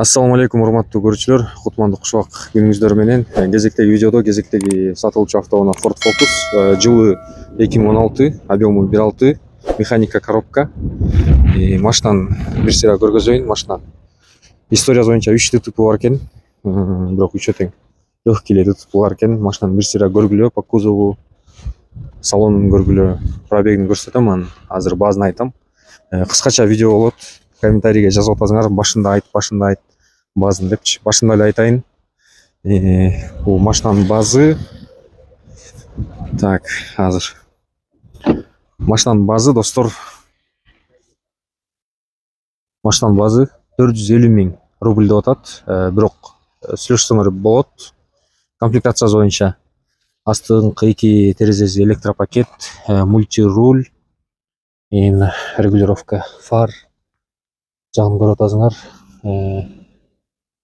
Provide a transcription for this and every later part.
Ассаламу алейкум, урматтуу көрүүчүлөр. Кутмандык кушак күнүңүздөр менен. Кезектеги видеодо кезектеги сатылуучу автоунаа Ford Focus, жылы 2016, объему 1.6, механика коробка. Машинанын бир сыйра көргөзөйүн. Машина историясы боюнча 3 ДТП бар экен. Бирок үчөө тең легкий эле ДТП бар экен. Машинаны бир сыйра көргүлө, по кузову, салонун көргүлө, пробегин көрсөтөм, анан азыр баазын айтам. Кыскача видео болот. Комментарийге жазып атасыңар, башында айт баазын депчи. Башында эле айтайын. Бул машинанын баазы. Так, азыр. Машинанын баазы, достор. Машинанын баазы 450 000 рубль деп атат. Бирок сүйлөшсөңөр болот. Комплектациясы боюнча астыңкы 2 терезеси электропакет, мультируль, регулировка фар. Жагын көрүп атасыңар.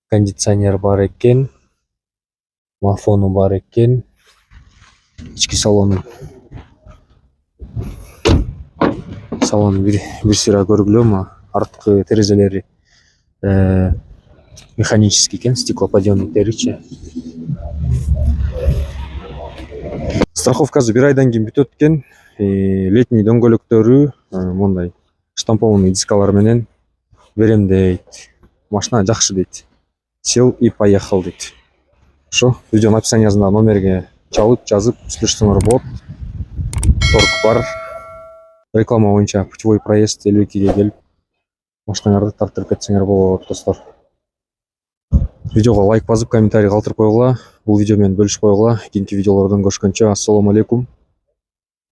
Кондиционер бар экен. Мафону бар экен. Ички салонун бир сыйра көргүлө. Арткы терезелери механический экен, стеклоподъемниктеричи. Страховкасы 1 айдан кийин бүтөт экен. Летний дөңгөлөктөрү мондай штампованный дискалар менен берем дейт. Машина жакшы дейт. Сел и поехал дейт. Ошо видеонун описаниясында номерге чалып, жазып сүйлөшсөңөр болот. Торг бар. Реклама боюнча путевой проезд 52ге келип машинаңарды тартырып кетсеңер болот, достор. Видеого лайк басып, комментарий калтырып койгула. Бул видео менен бөлүшүп койгула. Кийинки видеолордон көрүшкөнчө, ассаламу алейкум.